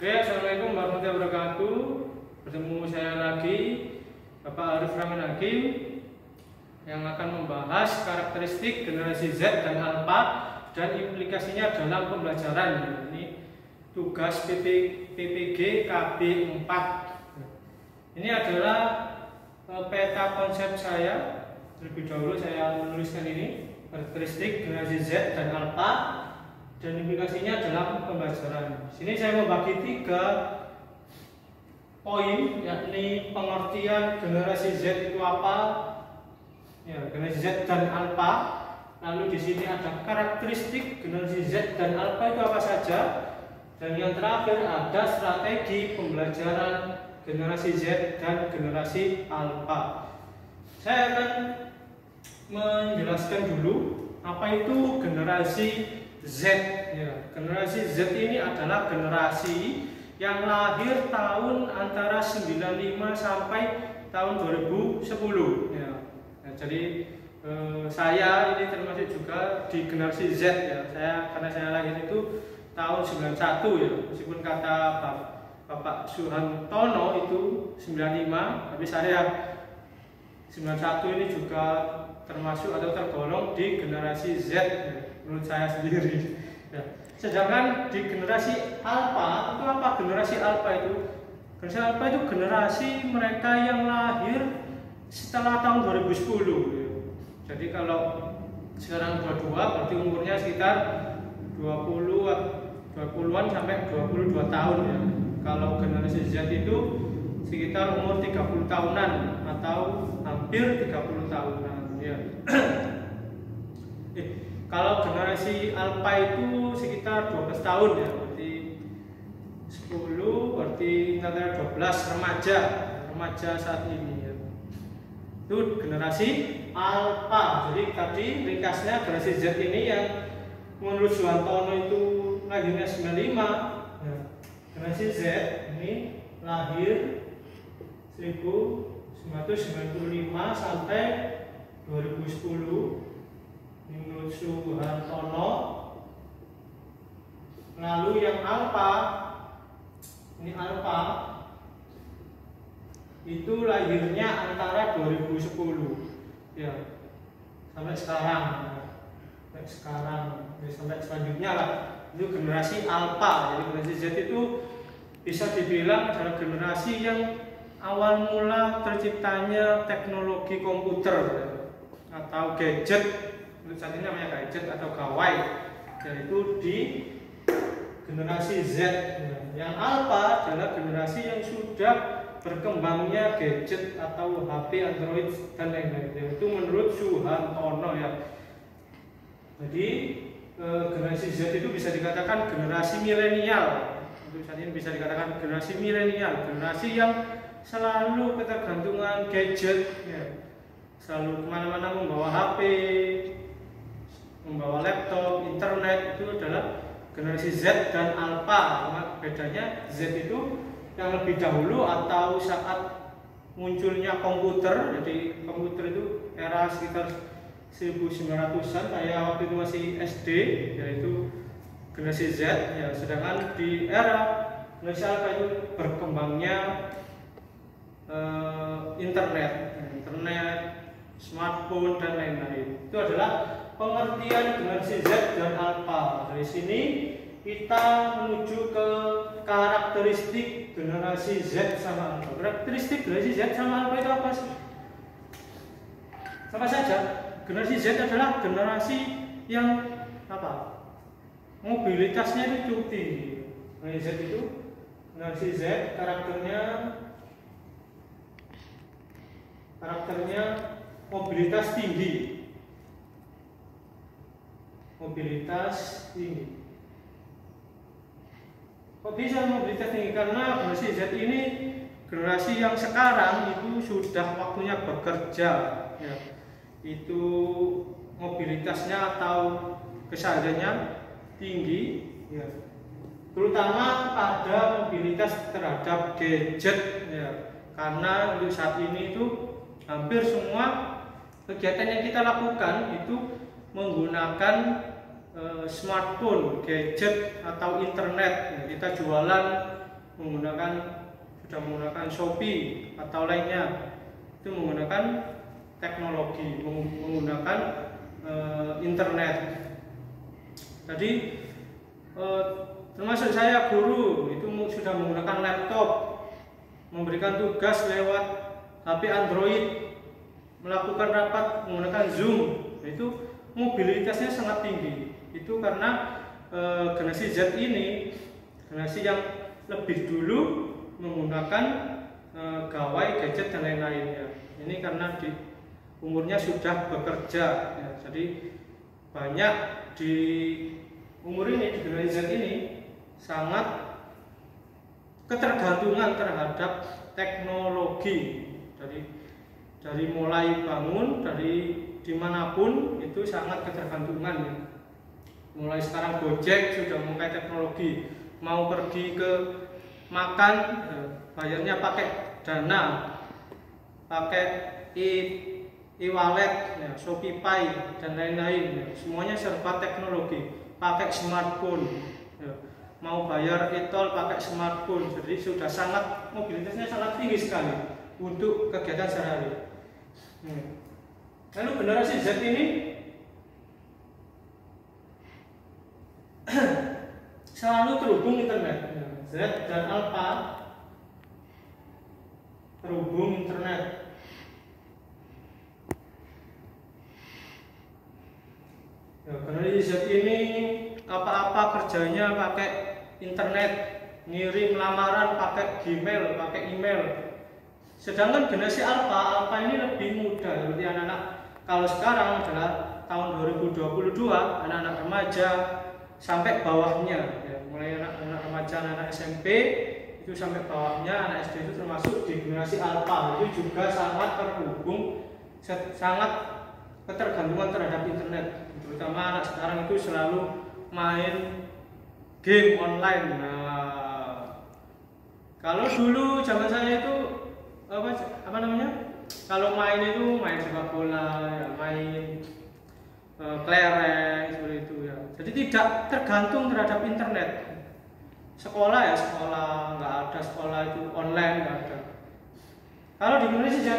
Oke, assalamualaikum warahmatullahi wabarakatuh. Bertemu saya lagi, Bapak Arif Rahman Hakim, yang akan membahas karakteristik generasi Z dan Alpha dan implikasinya dalam pembelajaran. Ini tugas PPG KB 4. Ini adalah peta konsep saya. Terlebih dahulu saya menuliskan ini karakteristik generasi Z dan Alpha dan implikasinya dalam pembelajaran. Sini saya membagi 3 poin, yakni pengertian generasi Z itu apa, ya, generasi Z dan Alpha. Lalu di sini ada karakteristik generasi Z dan Alpha itu apa saja, dan yang terakhir ada strategi pembelajaran generasi Z dan generasi Alpha. Saya akan menjelaskan dulu apa itu generasi Z. Ya, generasi Z ini adalah generasi yang lahir tahun antara 95 sampai tahun 2010. Ya. Nah, jadi saya ini termasuk juga di generasi Z. Ya. Karena saya lahir itu tahun 91 ya. Meskipun kata Bapak Suhantono itu 95, tapi saya 91 ini juga termasuk atau tergolong di generasi Z. Ya, menurut saya sendiri. Ya. Sedangkan di generasi Alpha itu apa? Generasi Alpha itu, generasi Alpha itu generasi mereka yang lahir setelah tahun 2010. Ya. Jadi kalau sekarang 22 berarti umurnya sekitar 20-an sampai 22 tahun ya. Kalau generasi Z itu sekitar umur 30 tahunan atau hampir 30 tahunan ya. Kalau generasi Alpha itu sekitar 12 tahun ya, berarti 10, berarti antara 12 remaja saat ini ya. Itu generasi Alpha. Jadi tadi ringkasnya generasi Z ini yang menurut Suhantono itu lahirnya 95 ya. Generasi Z ini lahir 1995 sampai 2010 menurut Suhantono. Lalu yang Alpha, ini Alpha itu lahirnya antara 2010 ya sampai sekarang ya, sampai selanjutnya lah, itu generasi Alpha. Jadi generasi Z itu bisa dibilang adalah generasi yang awal mula terciptanya teknologi komputer ya, atau gadget. Saat ini namanya gadget atau gawai, yaitu di generasi Z. Yang Alpha adalah generasi yang sudah berkembangnya gadget atau HP, Android dan lain-lain, yaitu menurut Suhantono ya. Jadi generasi Z itu bisa dikatakan generasi milenial. Untuk saat ini bisa dikatakan generasi milenial, generasi yang selalu ketergantungan gadget ya. Selalu kemana-mana membawa HP, membawa laptop, internet. Itu adalah generasi Z dan Alpha. Bedanya Z itu yang lebih dahulu atau saat munculnya komputer. Jadi komputer itu era sekitar 1900-an, saya waktu itu masih SD, yaitu generasi Z ya. Sedangkan di era generasi Alpha itu berkembangnya internet, smartphone dan lain-lain. Itu adalah pengertian generasi Z dan Alpha. Dari sini kita menuju ke karakteristik generasi Z sama Alpha. Karakteristik generasi Z sama Alpha itu apa sih? Sama saja. Generasi Z adalah generasi yang apa? Mobilitasnya itu cukup tinggi. Generasi Z itu, generasi Z karakternya mobilitas tinggi. Mobilitas tinggi. Kok bisa mobilitas tinggi? Karena generasi Z ini generasi yang sekarang itu sudah waktunya bekerja ya. Itu mobilitasnya atau kesadarannya tinggi ya. Terutama pada mobilitas terhadap gadget ya. Karena untuk saat ini itu hampir semua kegiatan yang kita lakukan itu menggunakan smartphone, gadget atau internet. Kita jualan sudah menggunakan Shopee atau lainnya, itu menggunakan teknologi, menggunakan internet. Jadi termasuk saya guru itu sudah menggunakan laptop, memberikan tugas lewat HP Android, melakukan rapat menggunakan Zoom. Itu mobilitasnya sangat tinggi. Itu karena generasi Z ini generasi yang lebih dulu menggunakan gawai, gadget dan lain-lainnya. Ini karena umurnya sudah bekerja ya. Jadi banyak di umur ini, di generasi Z ini sangat ketergantungan terhadap teknologi. Dari mulai bangun, dari dimanapun itu sangat ketergantungan ya. Mulai sekarang Gojek sudah memakai teknologi, mau pergi ke makan bayarnya pakai Dana, pakai e-wallet ya, Shopee Pay dan lain-lain ya. Semuanya serba teknologi, pakai smartphone ya. Mau bayar e-tol pakai smartphone. Jadi sudah sangat, mobilitasnya sangat tinggi sekali untuk kegiatan sehari-hari. Lalu generasi Z ini selalu terhubung internet. Z dan Alpha terhubung internet. Generasi Z ini apa-apa kerjanya pakai internet, ngirim lamaran pakai Gmail, pakai email. Sedangkan generasi Alpha ini lebih muda. Seperti anak-anak kalau sekarang adalah tahun 2022, anak-anak remaja sampai bawahnya ya, mulai anak remaja, anak SMP itu sampai bawahnya, anak SD itu termasuk di generasi Alpha. Itu juga sangat terhubung, sangat ketergantungan terhadap internet. Terutama anak sekarang itu selalu main game online. Nah, kalau dulu zaman saya itu apa namanya? Kalau main itu main sepak bola, ya, main kelereng seperti itu ya. Jadi tidak tergantung terhadap internet. Sekolah ya sekolah, nggak ada sekolah itu online, nggak ada. Kalau di Indonesia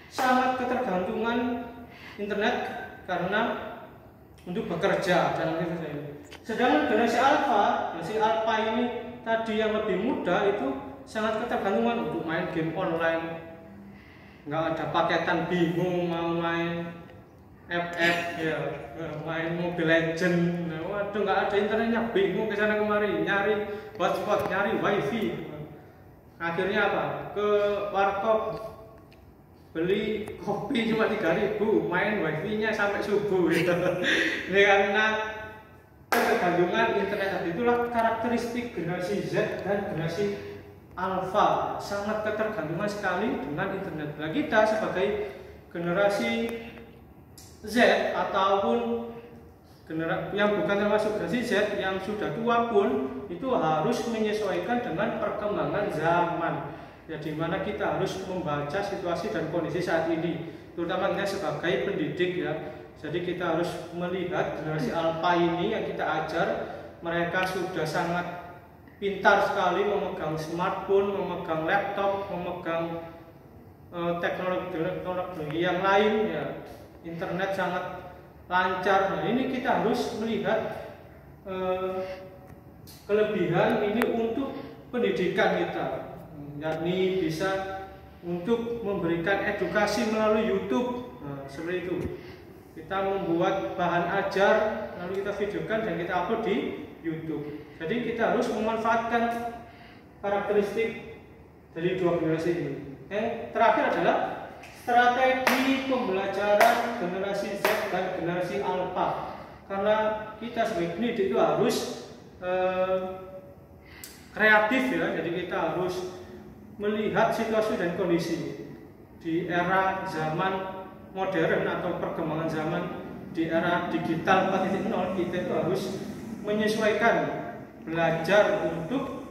sangat ketergantungan internet karena untuk bekerja dan lain-lain. Sedangkan generasi Alpha ini tadi yang lebih muda itu sangat ketergantungan untuk main game online. Nggak ada paketan, bingung mau main FF ya, main Mobile Legend. Nah, waduh nggak ada internetnya, bingung kesana kemari nyari hotspot, nyari wifi. Akhirnya apa? Ke warkop beli kopi cuma 3.000, main wifi-nya sampai subuh gitu. Ini karena ketergantungan internet. Itulah karakteristik generasi Z dan generasi Alpha, sangat ketergantungan sekali dengan internet. Nah, kita sebagai generasi Z ataupun yang bukan termasuk generasi Z yang sudah tua pun itu harus menyesuaikan dengan perkembangan zaman. Ya, di mana kita harus membaca situasi dan kondisi saat ini, terutama kita sebagai pendidik ya. Jadi kita harus melihat generasi Alpha ini yang kita ajar, mereka sudah sangat pintar sekali memegang smartphone, memegang laptop, memegang teknologi yang lain ya. Internet sangat lancar. Nah, ini kita harus melihat kelebihan ini untuk pendidikan kita, yakni bisa untuk memberikan edukasi melalui YouTube. Nah, seperti itu. Kita membuat bahan ajar, lalu kita videokan dan kita upload di YouTube. Jadi kita harus memanfaatkan karakteristik dari dua generasi ini. Yang terakhir adalah strategi pembelajaran generasi Z dan generasi Alpha. Karena kita sebagai pendidik itu harus kreatif ya. Jadi kita harus melihat situasi dan kondisi di era zaman modern atau perkembangan zaman, di era digital 4.0. Kita itu harus menyesuaikan, belajar untuk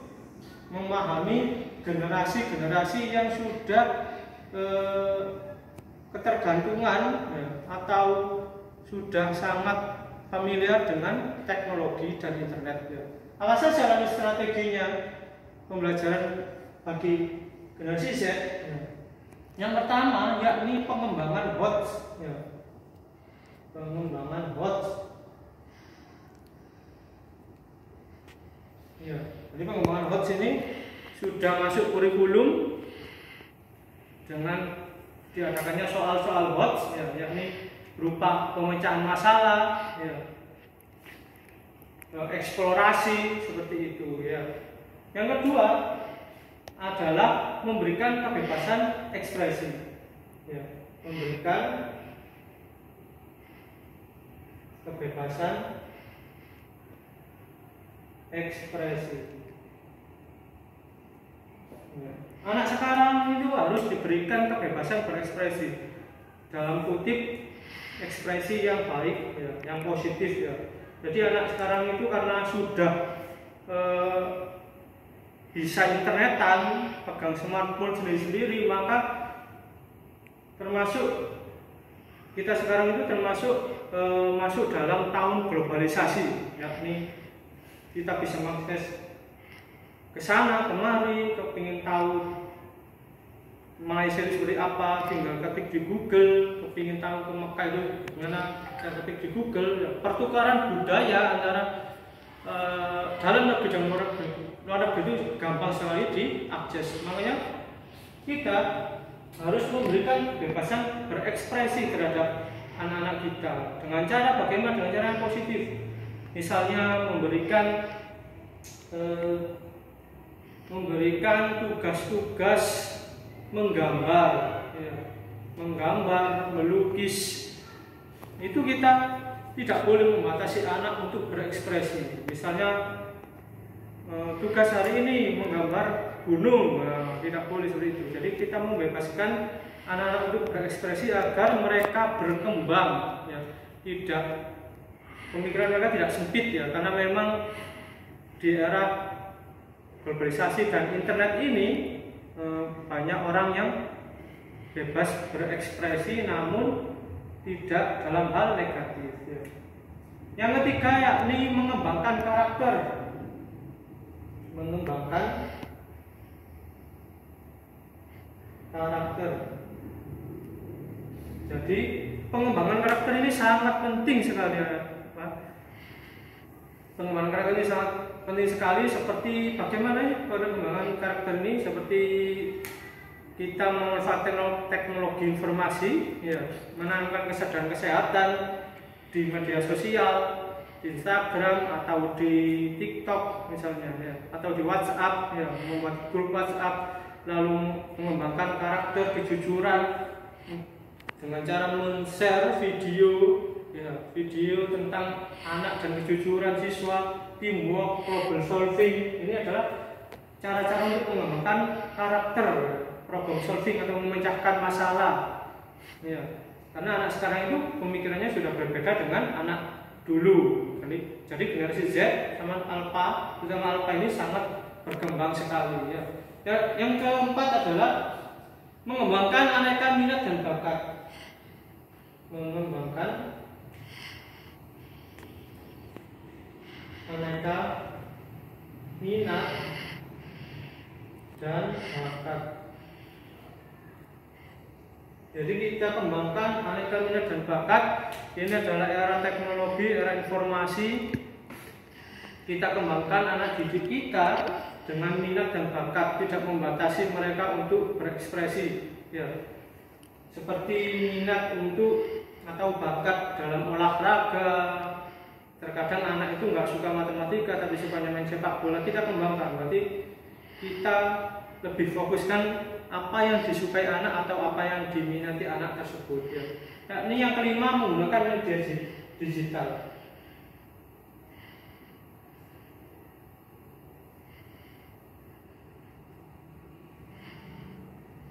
memahami generasi-generasi yang sudah ketergantungan ya, atau sudah sangat familiar dengan teknologi dan internet ya. Apa saja lalu strateginya? pembelajaran bagi generasi Z. Yang pertama yakni pengembangan HOTS. Pengembangan HOTS. Jadi pengembangan HOTS ini sudah masuk kurikulum dengan diadakannya soal-soal HOTS, yakni berupa pemecahan masalah, eksplorasi seperti itu. Yang kedua adalah memberikan kebebasan ekspresi, memberikan kebebasan ekspresi. Anak sekarang itu harus diberikan kebebasan berekspresi, dalam kutip ekspresi yang baik, yang positif. Jadi anak sekarang itu karena sudah bisa internetan, pegang smartphone sendiri-sendiri, maka termasuk kita sekarang itu termasuk masuk dalam tahun globalisasi, yakni kita bisa mengakses ke sana kemari, kepingin tahu Malaysia itu seperti apa, tinggal ketik di Google. Kepingin tahu ke Mekah itu gimana, ketik di Google. Pertukaran budaya antara dalam negeri dan luar negeri itu gampang sekali diakses. Makanya kita harus memberikan kebebasan berekspresi terhadap anak-anak kita dengan cara bagaimana, dengan cara yang positif. Misalnya memberikan tugas-tugas menggambar, melukis. Itu kita tidak boleh membatasi anak untuk berekspresi. Misalnya tugas hari ini menggambar gunung, tidak boleh seperti itu. Jadi kita membebaskan anak-anak untuk berekspresi agar mereka berkembang, tidak, pemikiran mereka tidak sempit, karena memang di era globalisasi dan internet ini banyak orang yang bebas berekspresi namun tidak dalam hal negatif. Yang ketiga yakni mengembangkan karakter. Mengembangkan karakter. Jadi pengembangan karakter ini sangat penting sekali, pengembangan karakter ini sangat penting sekali. Seperti bagaimana pengembangan karakter ini, seperti kita memanfaatkan teknologi informasi, menanamkan kesadaran kesehatan di media sosial, di Instagram atau di TikTok misalnya, atau di WhatsApp, membuat grup WhatsApp, lalu mengembangkan karakter kejujuran dengan cara men-share video tentang anak dan kejujuran siswa, teamwork, problem solving. Ini adalah cara-cara untuk mengembangkan karakter, problem solving atau memecahkan masalah. Karena anak sekarang itu pemikirannya sudah berbeda dengan anak dulu. Jadi generasi Z sama Alpha, terutama Alpha ini sangat berkembang sekali. Yang keempat adalah mengembangkan aneka minat dan bakat. Mengembangkan aneka minat dan bakat. Jadi kita kembangkan aneka minat dan bakat. Ini adalah era teknologi, era informasi. Kita kembangkan anak didik kita dengan minat dan bakat, tidak membatasi mereka untuk berekspresi. Seperti minat untuk atau bakat dalam olahraga. Terkadang anak itu nggak suka matematika tapi sukanya main sepak bola, kita kembangkan. Berarti kita lebih fokuskan apa yang disukai anak atau apa yang diminati anak tersebut. Ini yang kelima, menggunakan media digital.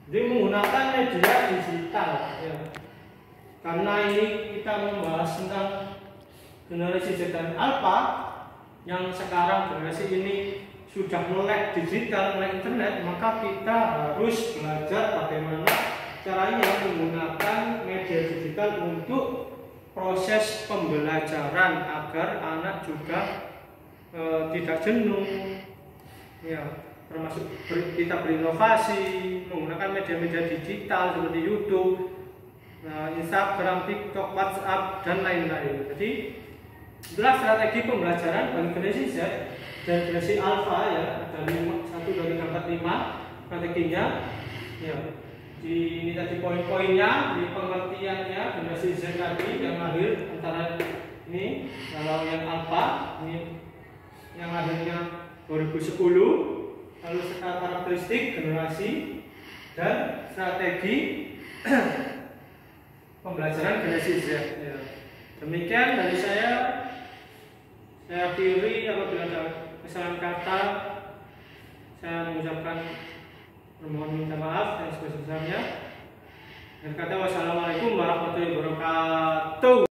Jadi menggunakan media digital, karena ini kita membahas tentang generasi Z dan Alpha yang sekarang generasi ini sudah melek digital, melek internet, maka kita harus belajar bagaimana caranya menggunakan media digital untuk proses pembelajaran agar anak juga tidak jenuh. termasuk kita berinovasi menggunakan media-media digital seperti YouTube, Instagram, TikTok, WhatsApp, dan lain-lain. Jadi itulah strategi pembelajaran bagi generasi Z dan generasi Alpha ya, ada 1, 2, 3, 4, 5 strateginya ya. Ini tadi poin-poinnya, di pengertiannya generasi Z tadi yang lahir antara ini, kalau yang Alpha ini yang lahirnya 2010, lalu karakteristik generasi dan strategi pembelajaran generasi Z ya. Demikian dari saya akhiri. Apabila ada kesalahan kata, saya mengucapkan permohonan minta maaf yang sebesar-besarnya. Dan kata wassalamualaikum warahmatullahi wabarakatuh.